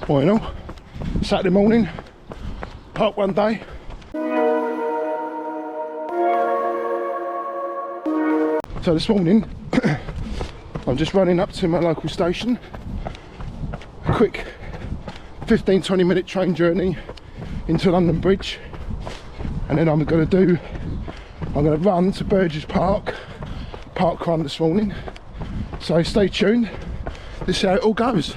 All in all, Saturday morning, PARKRUN day. So this morning, I'm just running up to my local station. A quick 15-20 minute train journey into London Bridge, and then I'm going to run to Burgess Park, PARKRUN this morning. So stay tuned, this is how it all goes.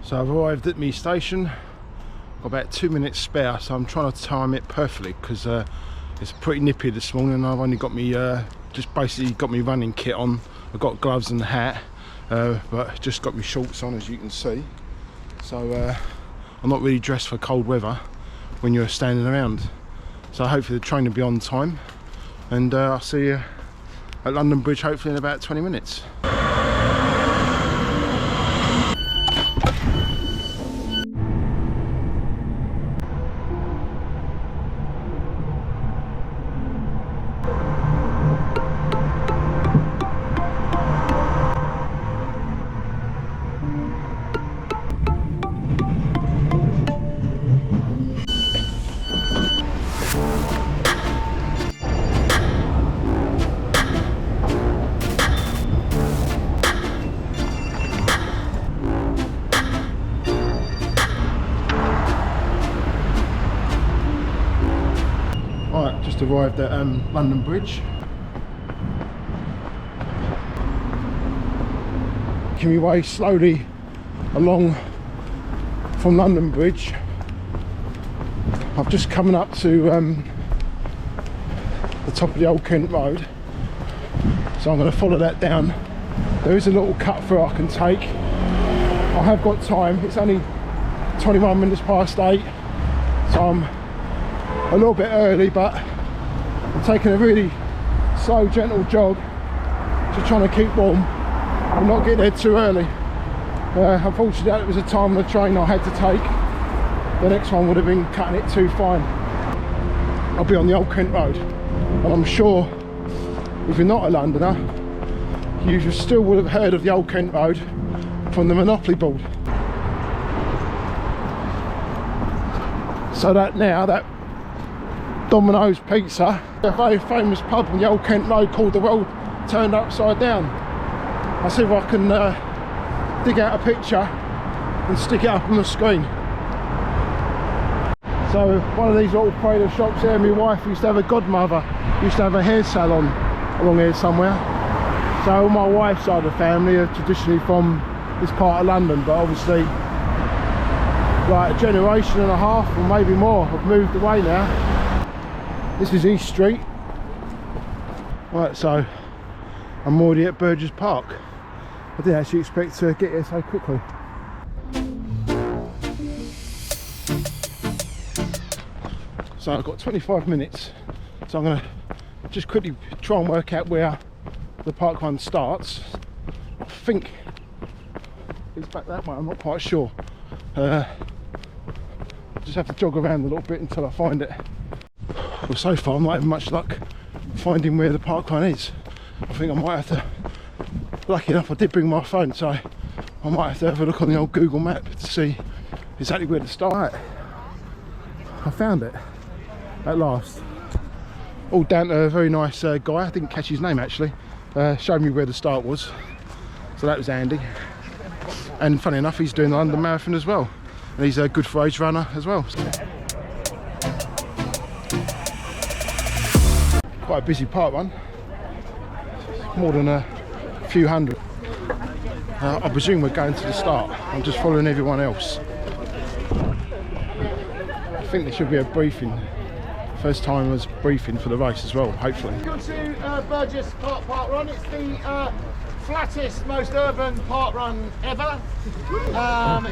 So I've arrived at my station, got about 2 minutes spare, so I'm trying to time it perfectly because it's pretty nippy this morning. I've only got me just basically got me running kit on. I've got gloves and a hat, but just got my shorts on, as you can see. So I'm not really dressed for cold weather when you're standing around. So hopefully the train will be on time, and I'll see you at London Bridge hopefully in about 20 minutes. Just arrived at London Bridge. Making my way slowly along from London Bridge. I've just coming up to the top of the Old Kent Road, so I'm going to follow that down. There is a little cut through I can take. I have got time, it's only 21 minutes past 8, so I'm a little bit early, but I'm taking a really slow, gentle jog, just trying to keep warm and not get there too early. Unfortunately, that was a time on the train I had to take. The next one would have been cutting it too fine. I'll be on the Old Kent Road, and I'm sure if you're not a Londoner, you still would have heard of the Old Kent Road from the Monopoly board. So that Domino's Pizza, a very famous pub on the Old Kent Road called The World Turned Upside Down. I'll see if I can dig out a picture and stick it up on the screen. So one of these little trader shops here, my wife used to have a godmother, used to have a hair salon along here somewhere. So my wife's side of the family are traditionally from this part of London, but obviously like a generation and a half or maybe more have moved away now. This is East Street. Right, so I'm already at Burgess Park. I didn't actually expect to get here so quickly. So I've got 25 minutes, so I'm going to just quickly try and work out where the PARKRUN starts. I think it's back that way, I'm not quite sure. Just have to jog around a little bit until I find it. Well, so far I'm not having much luck finding where the PARKRUN is. I think I might have to, lucky enough I did bring my phone, so I might have to have a look on the old Google map to see exactly where to start. I found it at last. All down to a very nice guy, I didn't catch his name actually, showed me where the start was, so that was handy. And funny enough, he's doing the London Marathon as well, and he's a good for age runner as well. Quite a busy PARKRUN, more than a few hundred. I presume we're going to the start. I'm just following everyone else. I think there should be a briefing, first timers briefing for the race as well, hopefully. Welcome to Burgess PARKRUN. It's the flattest, most urban PARKRUn ever.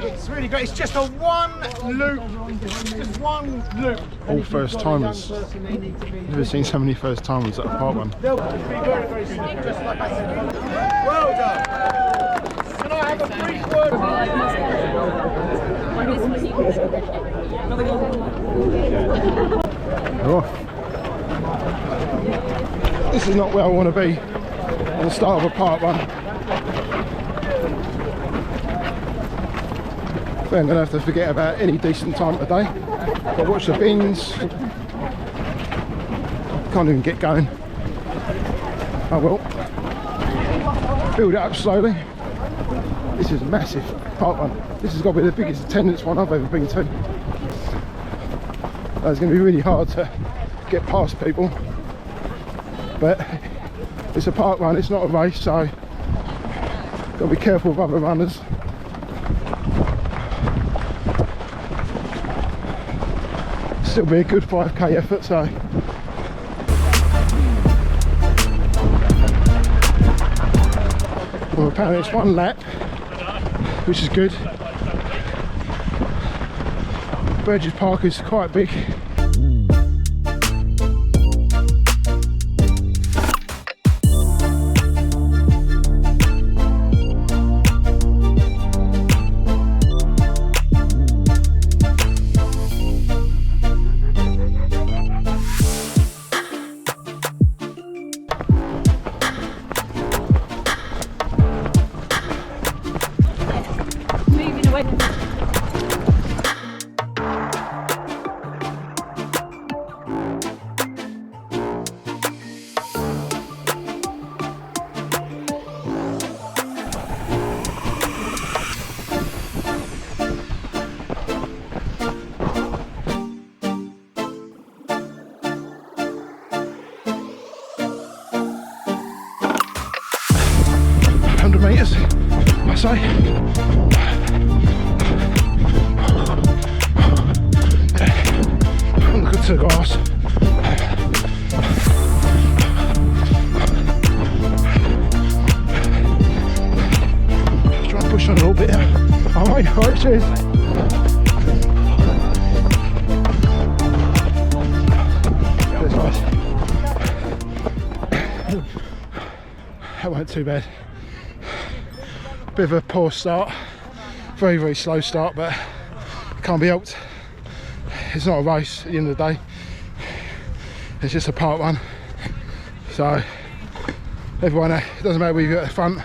It's really great. It's just a one loop. Just one loop. All first timers. Never seen so many first timers at a PARKRUN. They'll be very, very soon, just like I said. Well done. Can I have a brief word? Oh. This is not where I want to be at the start of a PARKRUN. But I'm going to have to forget about any decent time today. But watch the bins. Can't even get going. Oh well. Build it up slowly. This is massive, PARKRUN. This has got to be the biggest attendance one I've ever been to. It's going to be really hard to get past people. But it's a PARKRUN, it's not a race, so got to be careful of other runners. Still be a good 5k effort, so well, apparently it's one lap, which is good. Burgess Park is quite big. Meters, I say. Good to the grass. Just try and push on a little bit. Alright, cheers. That's nice. That wasn't too bad. Bit of a poor start, very slow start, but it can't be helped. It's not a race at the end of the day, it's just a PARKRUN. So everyone, it doesn't matter whether you're at the front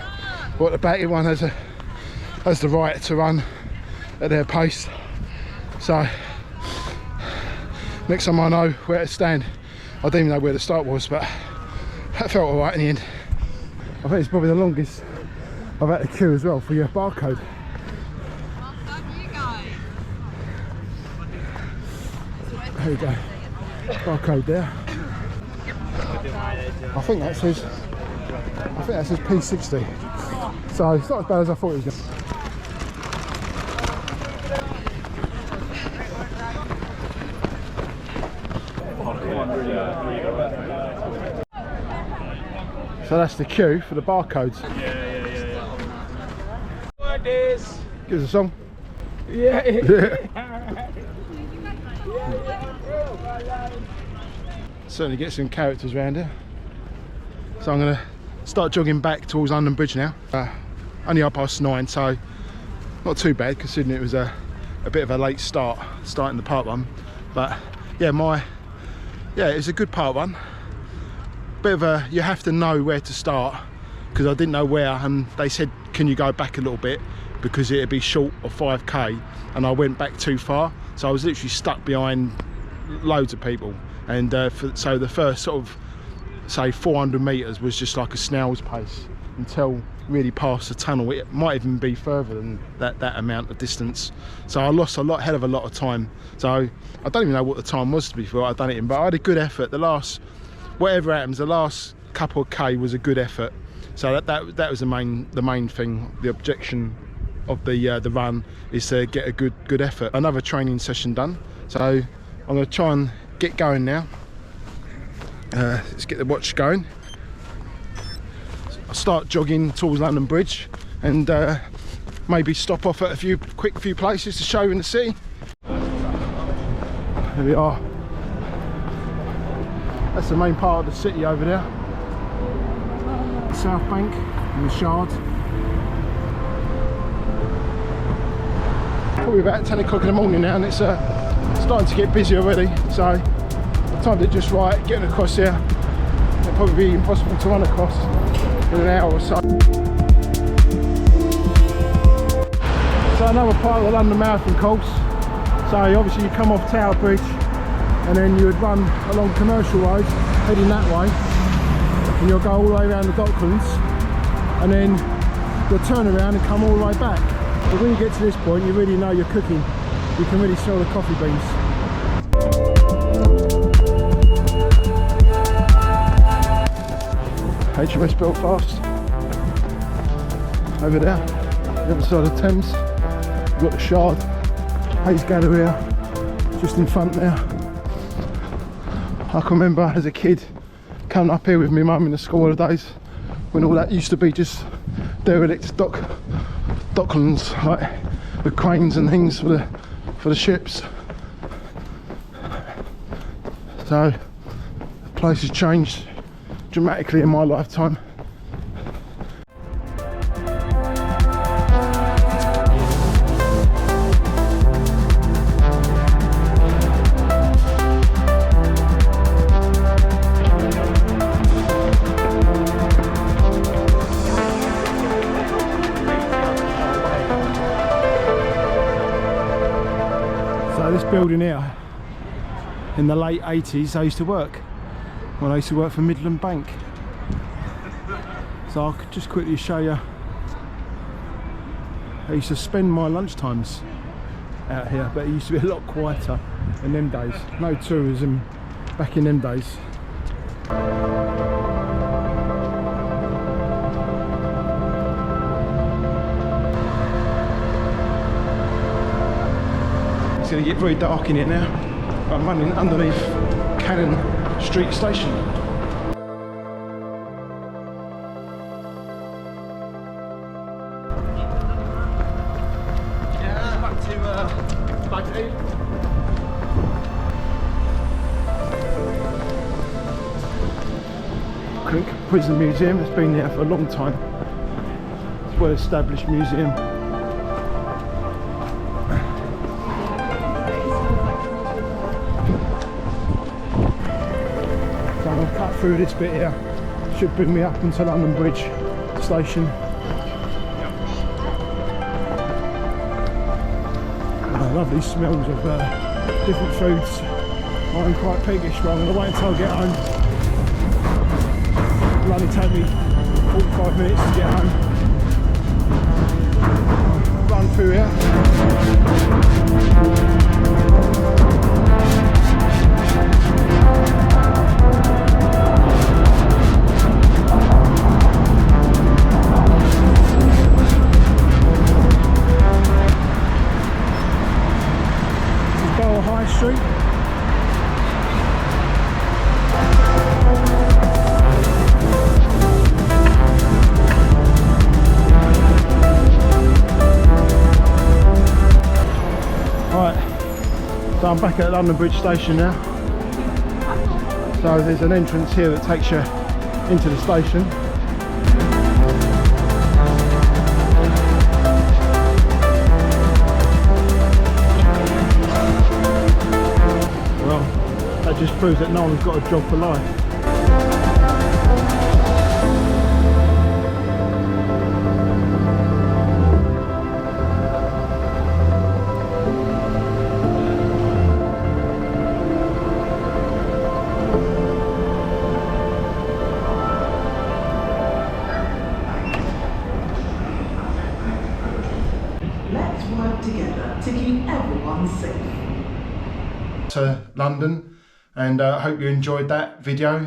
or at the back, everyone has the right to run at their pace. So next time I know where to stand. I didn't even know where the start was, but that felt alright in the end. I think it's probably the longest I've had to queue as well for your barcode. There you go. Barcode there. I think that says P60. So it's not as bad as I thought it was going to. So that's the queue for the barcodes. Give us a song. Yeah. Certainly get some characters around here. So I'm going to start jogging back towards London Bridge now. Only 9:30, so not too bad considering it was a bit of a late start, starting the PARKRUN. But yeah, it was a good PARKRUN. Bit of a, you have to know where to start, because I didn't know where, and they said, can you go back a little bit because it'd be short of 5k, and I went back too far, so I was literally stuck behind loads of people. And so the first sort of, say, 400 meters was just like a snail's pace until really past the tunnel. It might even be further than that amount of distance. So I lost hell of a lot of time. So I don't even know what the time was, to be fair. I'd done it in, but I had a good effort. The last, whatever happens, the last couple of k was a good effort. So that was the main thing. The objection of the run is to get a good effort. Another training session done. So I'm going to try and get going now. Let's get the watch going. I'll start jogging towards London Bridge and maybe stop off at a quick few places to show in the city. There we are. That's the main part of the city over there. South Bank and the Shard. Probably about 10 o'clock in the morning now, and it's starting to get busy already, so I timed it just right. Getting across here, it'll probably be impossible to run across in an hour or so. So So another part of the London Marathon course. So obviously you come off Tower Bridge and then you would run along Commercial Road, heading that way, and you'll go all the way around the Docklands, and then you'll turn around and come all the way back. But when you get to this point, you really know you're cooking. You can really smell the coffee beans. HMS Belfast, over there, the other side of the Thames. You've got the Shard, Hayes Galleria, just in front there. I can remember as a kid coming up here with my mum in the school holidays when all that used to be just derelict docklands, like the cranes and things for the ships. So the place has changed dramatically in my lifetime. So this building here, in the late 80s, I used to work. Well, I used to work for Midland Bank. So I could just quickly show you. I used to spend my lunchtimes out here, but it used to be a lot quieter in them days. No tourism back in them days. It's going to get very dark in here now. I'm running underneath Cannon Street Station. Yeah, back to Baghdad. Crink Prison Museum, it's been there for a long time. It's a well established museum. So I'll cut through this bit here, should bring me up into London Bridge station. Lovely smells of different foods. I'm quite piggish, but I'm going to wait until I get home. It'll only take me 45 minutes to get home. Run through here. High Street. Right, so I'm back at London Bridge Station now. So there's an entrance here that takes you into the station. That just proves that no one's got a job for life. Let's work together to keep everyone safe. To London. And I hope you enjoyed that video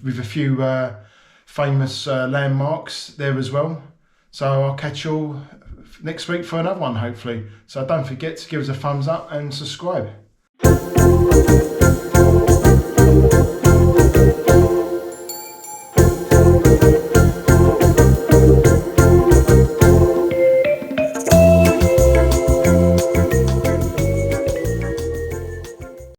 with a few famous landmarks there as well. So I'll catch you all next week for another one, hopefully. So don't forget to give us a thumbs up and subscribe.